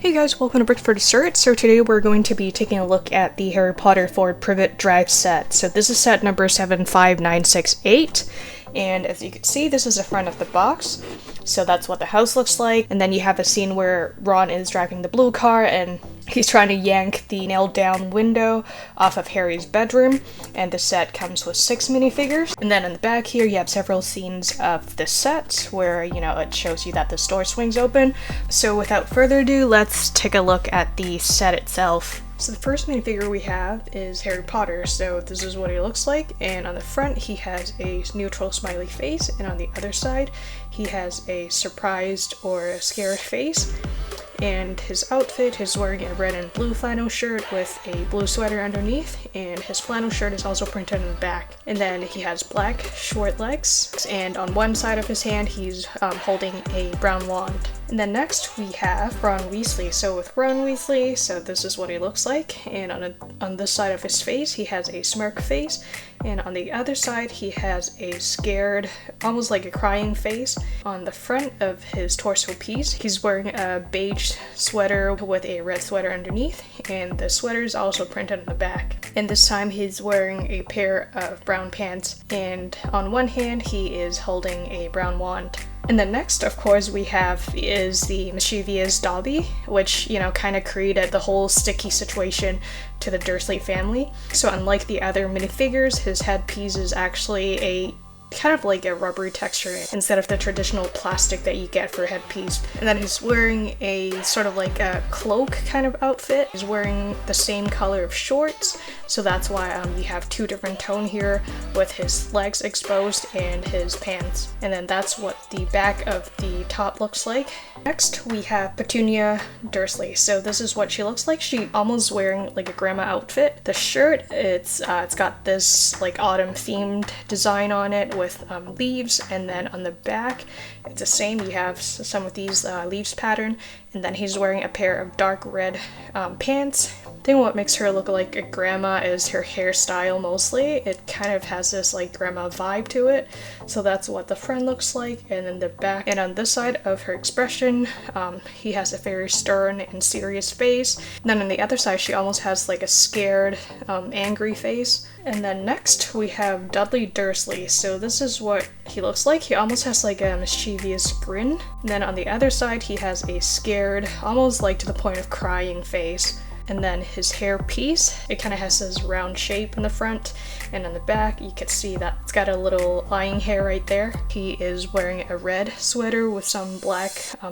Hey guys, welcome to Bricks for Dessert. So today we're going to be taking a look at the Harry Potter Ford Privet Drive set. So this is set number 75968, and as you can see, this is the front of the box. So that's what the house looks like, and then you have a scene where Ron is driving the blue car and he's trying to yank the nailed down window off of Harry's bedroom, and the set comes with 6 minifigures. And then in the back here you have several scenes of the set where, it shows you that the door swings open. So without further ado, let's take a look at the set itself. So the first minifigure we have is Harry Potter, so this is what he looks like, and on the front he has a neutral smiley face, and on the other side he has a surprised or a scared face. And his outfit, he's wearing a red and blue flannel shirt with a blue sweater underneath, and his flannel shirt is also printed on the back. And then he has black short legs, and on one side of his hand he's holding a brown wand. And then next we have Ron Weasley. So with Ron Weasley, so this is what he looks like, and on this side of his face he has a smirk face, and on the other side he has a scared, almost like a crying face. On the front of his torso piece, he's wearing a beige sweater with a red sweater underneath, and the sweater is also printed on the back. And this time he's wearing a pair of brown pants, and on one hand he is holding a brown wand. And then next, of course, we have is the mischievous Dobby, which, kind of created the whole sticky situation to the Dursley family. So unlike the other minifigures, his headpiece is actually a kind of like a rubbery texture instead of the traditional plastic that you get for a headpiece. And then he's wearing a sort of like a cloak kind of outfit. He's wearing the same color of shorts, so that's why we have two different tone here with his legs exposed and his pants. And then that's what the back of the top looks like. Next we have Petunia Dursley. So this is what she looks like. She almost wearing like a grandma outfit. The shirt, it's got this like autumn themed design on it with leaves, and then on the back it's the same. You have some of these leaves pattern, and then he's wearing a pair of dark red pants. I think what makes her look like a grandma is her hairstyle mostly. It kind of has this like grandma vibe to it. So that's what the front looks like, and then the back. And on this side of her expression, he has a very stern and serious face. And then on the other side, she almost has like a scared, angry face. And then next we have Dudley Dursley. So this is what he looks like. He almost has like a mischievous grin. And then on the other side, he has a scared, almost like to the point of crying face. And then his hair piece, it kind of has this round shape in the front, and on the back you can see that it's got a little lying hair right there. He is wearing a red sweater with some black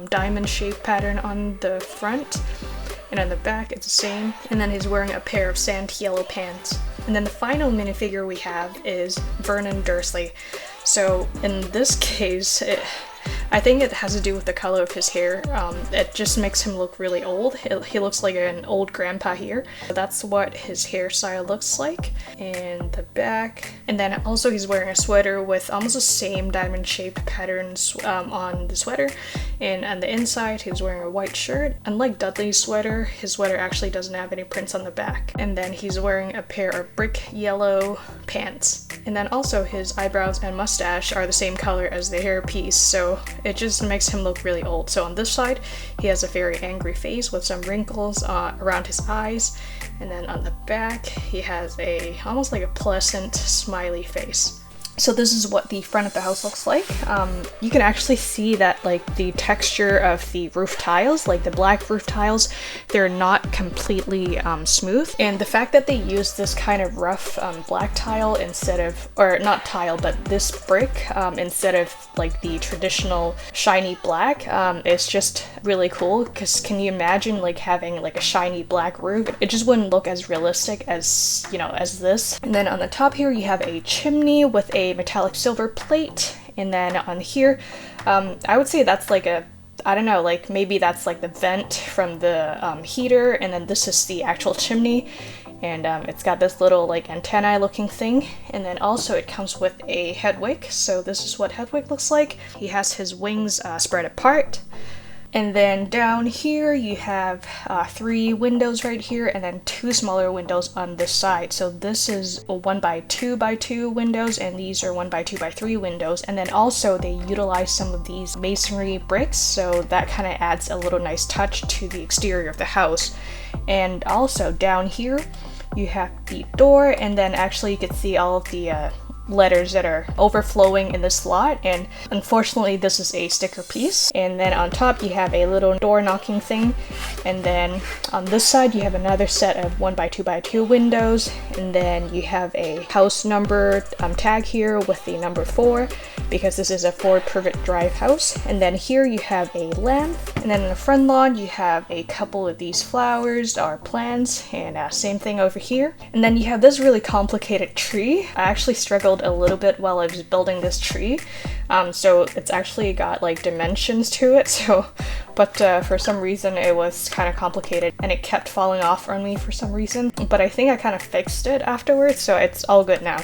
diamond shape pattern on the front, and on the back it's the same. And then he's wearing a pair of sand yellow pants. And then the final minifigure we have is Vernon Dursley. So in this case, I think it has to do with the color of his hair. It just makes him look really old. He looks like an old grandpa here. That's what his hairstyle looks like. And the back. And then also he's wearing a sweater with almost the same diamond-shaped patterns on the sweater. And on the inside, he's wearing a white shirt. Unlike Dudley's sweater, his sweater actually doesn't have any prints on the back. And then he's wearing a pair of brick yellow pants. And then also his eyebrows and mustache are the same color as the hair piece, so it just makes him look really old. So on this side, he has a very angry face with some wrinkles around his eyes. And then on the back, he has almost like a pleasant, smiley face. So this is what the front of the house looks like. You can actually see that like the texture of the roof tiles, like the black roof tiles, they're not completely smooth. And the fact that they use this kind of rough black tile instead of, or not tile, but this brick instead of like the traditional shiny black, is just really cool. Because can you imagine like having like a shiny black roof? It just wouldn't look as realistic as, as this. And then on the top here, you have a chimney with a metallic silver plate, and then on here I would say that's like I don't know, like maybe that's like the vent from the heater, and then this is the actual chimney, and it's got this little like antennae looking thing. And then also it comes with a Hedwig, so this is what Hedwig looks like. He has his wings spread apart. And then down here you have 3 windows right here, and then 2 smaller windows on this side. So this is 1 by 2 by 2 windows, and these are 1 by 2 by 3 windows. And then also they utilize some of these masonry bricks, so that kind of adds a little nice touch to the exterior of the house. And also down here you have the door, and then actually you can see all of the letters that are overflowing in the slot, and unfortunately this is a sticker piece. And then on top you have a little door knocking thing, and then on this side you have another set of 1 by 2 by 2 windows, and then you have a house number tag here with the number 4 because this is a Ford Privet Drive house. And then here you have a lamp, and then in the front lawn you have a couple of these flowers or plants, and same thing over here. And then you have this really complicated tree. I actually struggled a little bit while I was building this tree, so it's actually got like dimensions to it, so but for some reason it was kind of complicated and it kept falling off on me for some reason, but I think I kind of fixed it afterwards, so it's all good now.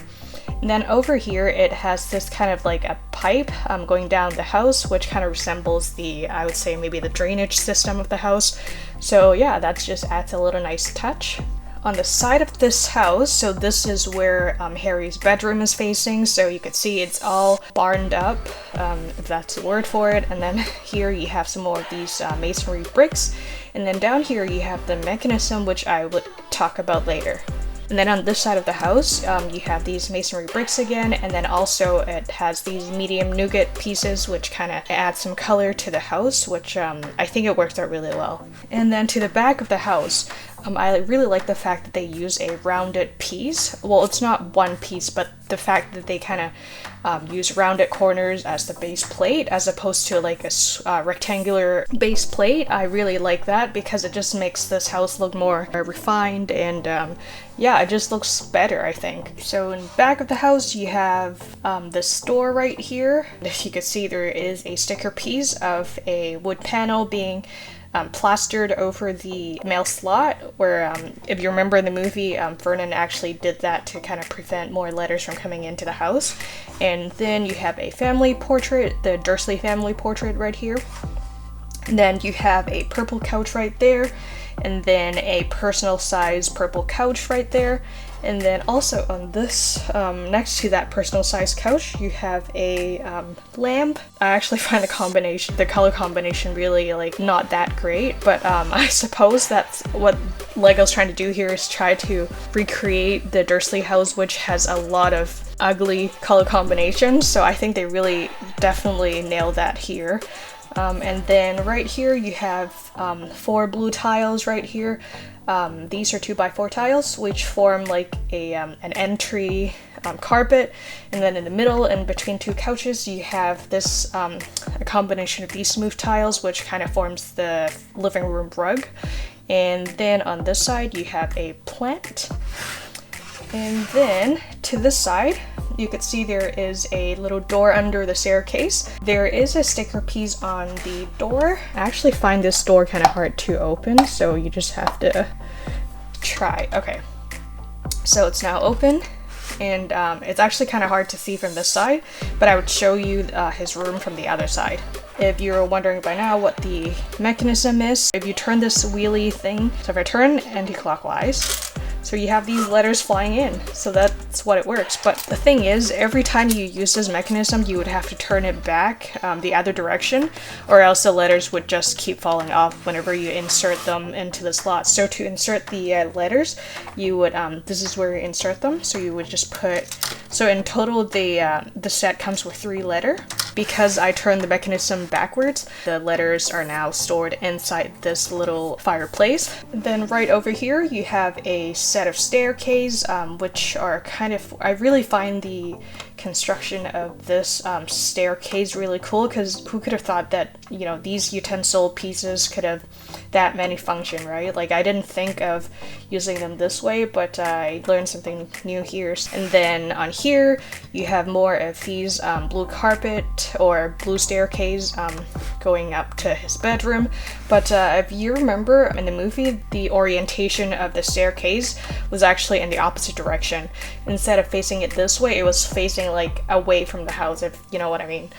And then over here it has this kind of like a pipe going down the house, which kind of resembles the, I would say maybe the drainage system of the house. So yeah, that just adds a little nice touch. On the side of this house, so this is where Harry's bedroom is facing, so you can see it's all barned up, if that's the word for it. And then here you have some more of these masonry bricks, and then down here you have the mechanism, which I would talk about later. And then on this side of the house, you have these masonry bricks again, and then also it has these medium nougat pieces, which kind of add some color to the house, which I think it works out really well. And then to the back of the house, I really like the fact that they use a rounded piece. Well, it's not one piece, but the fact that they kind of use rounded corners as the base plate as opposed to like a rectangular base plate. I really like that because it just makes this house look more refined, and yeah, it just looks better, I think. So in the back of the house you have this door right here. If you can see, there is a sticker piece of a wood panel being plastered over the mail slot, where if you remember in the movie, Vernon actually did that to kind of prevent more letters from coming into the house. And then you have a family portrait, the Dursley family portrait right here. And then you have a purple couch right there, and then a personal size purple couch right there. And then also on this, next to that personal size couch, you have a lamp. I actually find the color combination really like not that great, but I suppose that's what Lego's trying to do here, is try to recreate the Dursley house, which has a lot of ugly color combinations. So I think they really definitely nailed that here. And then right here you have 4 blue tiles right here. These are 2 by 4 tiles, which form like an entry carpet. And then in the middle and between 2 couches you have this a combination of these smooth tiles, which kind of forms the living room rug. And then on this side you have a plant. And then to this side you could see there is a little door under the staircase. There is a sticker piece on the door. I actually find this door kind of hard to open, so you just have to try. Okay, so it's now open, and it's actually kind of hard to see from this side, but I would show you his room from the other side. If you're wondering by now what the mechanism is, if you turn this wheelie thing, so if I turn anti-clockwise, so you have these letters flying in, so that's what it works. But the thing is, every time you use this mechanism, you would have to turn it back the other direction, or else the letters would just keep falling off whenever you insert them into the slot. So to insert the letters, you would, this is where you insert them, so you would just put, so in total the set comes with 3 letters. Because I turned the mechanism backwards, the letters are now stored inside this little fireplace. Then right over here you have a set of staircase, which are kind of, I really find the construction of this staircase really cool, because who could have thought that, you know, these utensil pieces could have that many function, right? Like, I didn't think of using them this way, but I learned something new here. And then on here you have more of these blue carpet or blue staircase going up to his bedroom. But if you remember in the movie, the orientation of the staircase was actually in the opposite direction. Instead of facing it this way, it was facing like away from the house, if you know what I mean.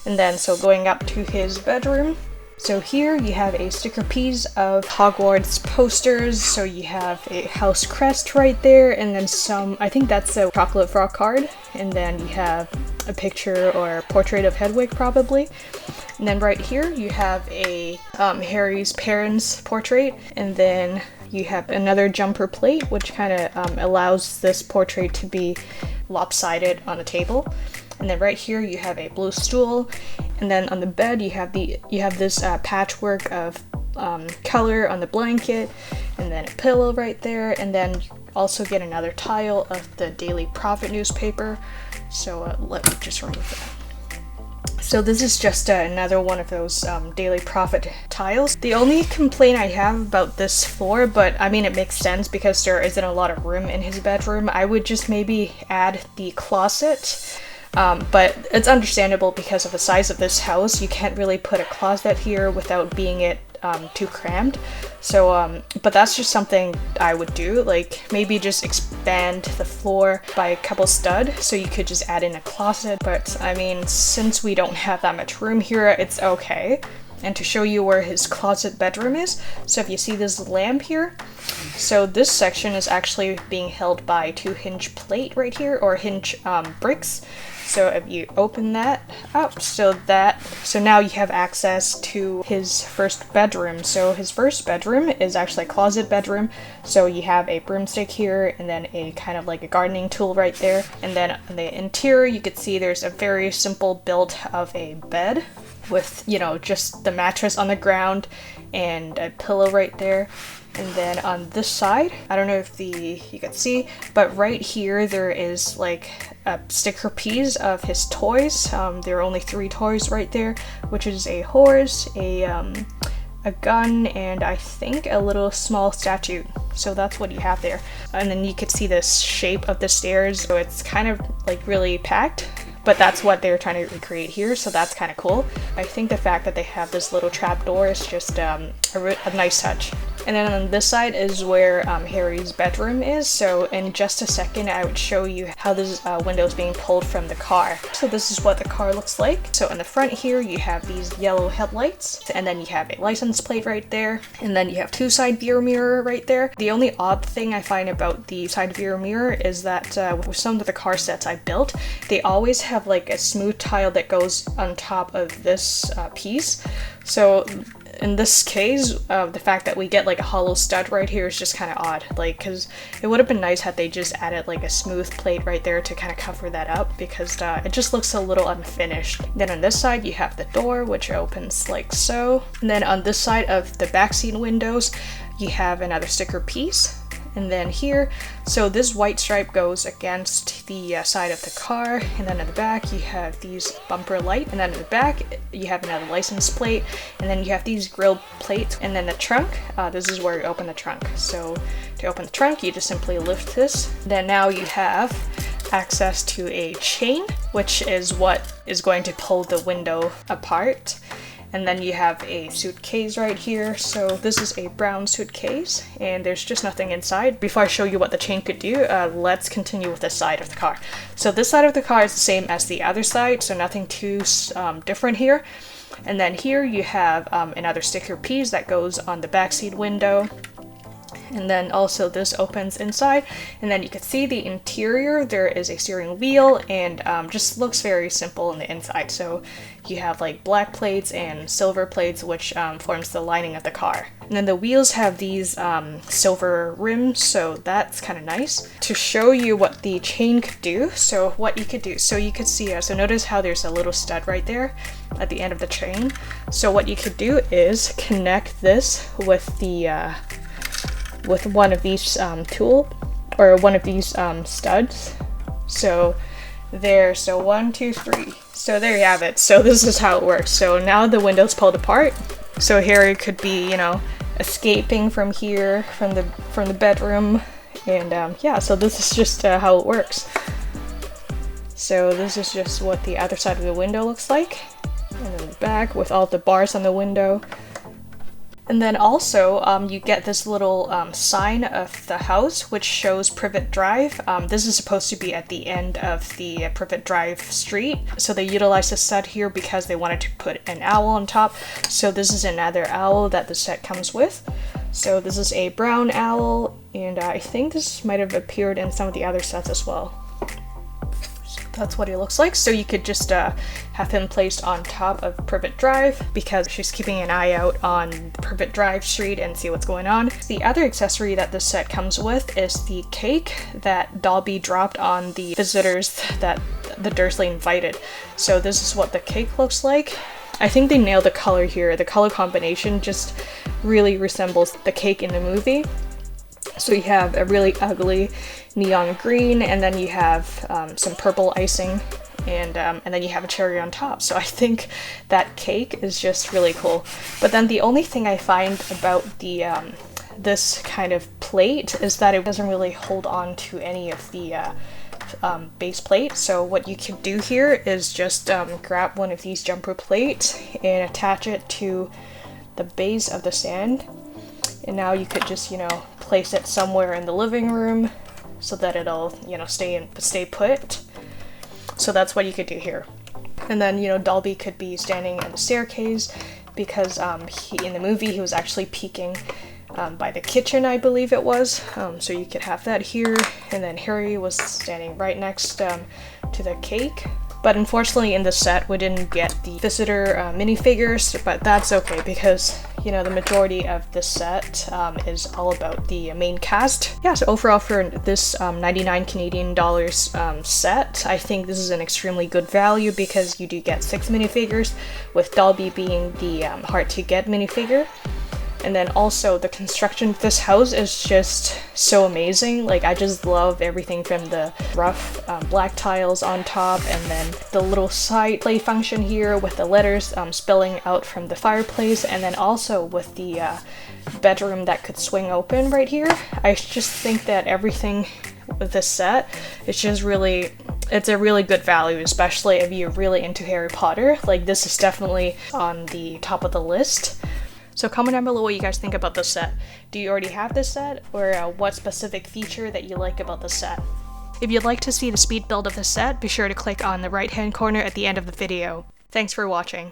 And then so going up to his bedroom, So here you have a sticker piece of Hogwarts posters. So you have a house crest right there, and then some, I think that's a chocolate frog card. And then you have a picture or a portrait of Hedwig probably. And then right here you have a Harry's parents' portrait, and then you have another jumper plate, which kind of allows this portrait to be lopsided on a table. And then right here you have a blue stool, and then on the bed you have this patchwork of color on the blanket, and then a pillow right there, and then you also get another tile of the Daily Prophet newspaper. So let me just remove that. So this is just another one of those Daily Prophet tiles. The only complaint I have about this floor, but I mean it makes sense because there isn't a lot of room in his bedroom, I would just maybe add the closet. But it's understandable because of the size of this house. You can't really put a closet here without being it too crammed. So, but that's just something I would do. Like maybe just expand the floor by a couple stud so you could just add in a closet. But I mean, since we don't have that much room here, it's okay. And to show you where his closet bedroom is, so if you see this lamp here, so this section is actually being held by 2 hinge plate right here, or hinge bricks. So if you open that up, so now you have access to his first bedroom. So his first bedroom is actually a closet bedroom. So you have a broomstick here, and then a kind of like a gardening tool right there. And then on the interior, you could see there's a very simple build of a bed with, you know, just the mattress on the ground and a pillow right there. And then on this side, I don't know if you can see, but right here there is like a sticker piece of his toys. There are only 3 toys right there, which is a horse, a gun, and I think a little small statue. So that's what you have there. And then you could see the shape of the stairs, so it's kind of like really packed. But that's what they're trying to recreate here, so that's kind of cool. I think the fact that they have this little trap door is just a nice touch. And then on this side is where Harry's bedroom is. So in just a second, I would show you how this window is being pulled from the car. So this is what the car looks like. So in the front here, you have these yellow headlights, and then you have a license plate right there. And then you have 2 side view mirror right there. The only odd thing I find about the side view mirror is that with some of the car sets I built, they always have like a smooth tile that goes on top of this piece. So in this case, the fact that we get like a hollow stud right here is just kind of odd, like, because it would have been nice had they just added like a smooth plate right there to kind of cover that up, because it just looks a little unfinished. Then on this side you have the door, which opens like so, and then on this side of the backseat windows you have another sticker piece. And then here, so this white stripe goes against the side of the car, and then at the back you have these bumper light, and then at the back you have another license plate, and then you have these grille plates, and then the trunk, this is where you open the trunk. So to open the trunk, you just simply lift this. Then now you have access to a chain, which is what is going to pull the window apart. And then you have a suitcase right here. So this is a brown suitcase, and there's just nothing inside. Before I show you what the chain could do, let's continue with this side of the car. So this side of the car is the same as the other side, so nothing too different here. And then here you have another sticker piece that goes on the backseat window. And then also this opens inside, and then you can see the interior. There is a steering wheel, and just looks very simple on the inside. So you have like black plates and silver plates, which forms the lining of the car. And then the wheels have these silver rims, so that's kind of nice. To show you what the chain could do, so what you could do, so you could see, so notice how there's a little stud right there at the end of the chain. So what you could do is connect this with the with one of these one of these studs. So there, so 1, 2, 3. So there you have it. So this is how it works. So now the window's pulled apart. So Harry could be, you know, escaping from here, from the bedroom, and yeah. So this is just how it works. So this is just what the other side of the window looks like, and then the back with all the bars on the window. And then also, you get this little sign of the house, which shows Privet Drive. This is supposed to be at the end of the Privet Drive street. So they utilized the set here because they wanted to put an owl on top. So this is another owl that the set comes with. So this is a brown owl, and I think this might have appeared in some of the other sets as well. That's what he looks like. So you could just have him placed on top of Privet Drive because she's keeping an eye out on Privet Drive street and see what's going on. The other accessory that this set comes with is the cake that Dobby dropped on the visitors that the Dursley invited. So this is what the cake looks like. I think they nailed the color here. The color combination just really resembles the cake in the movie. So you have a really ugly neon green, and then you have some purple icing, and then you have a cherry on top. So I think that cake is just really cool. But then the only thing I find about the this kind of plate is that it doesn't really hold on to any of the base plate. So what you can do here is just grab one of these jumper plates and attach it to the base of the stand. And now you could just, place it somewhere in the living room so that it'll, stay put. So that's what you could do here. And then, Dobby could be standing at the staircase because in the movie he was actually peeking by the kitchen, I believe it was. So you could have that here. And then Harry was standing right next to the cake. But unfortunately in the set we didn't get the visitor minifigures, but that's okay because the majority of this set is all about the main cast. Yeah, so overall for this 99 Canadian dollars set, I think this is an extremely good value because you do get 6 minifigures, with Dobby being the hard to get minifigure. And then also the construction of this house is just so amazing. Like, I just love everything from the rough black tiles on top, and then the little side play function here with the letters spilling out from the fireplace, and then also with the bedroom that could swing open right here. I just think that everything with this set is just really, it's a really good value, especially if you're really into Harry Potter. Like, this is definitely on the top of the list. So comment down below what you guys think about this set. Do you already have this set, or what specific feature that you like about the set? If you'd like to see the speed build of the set, be sure to click on the right hand corner at the end of the video. Thanks for watching.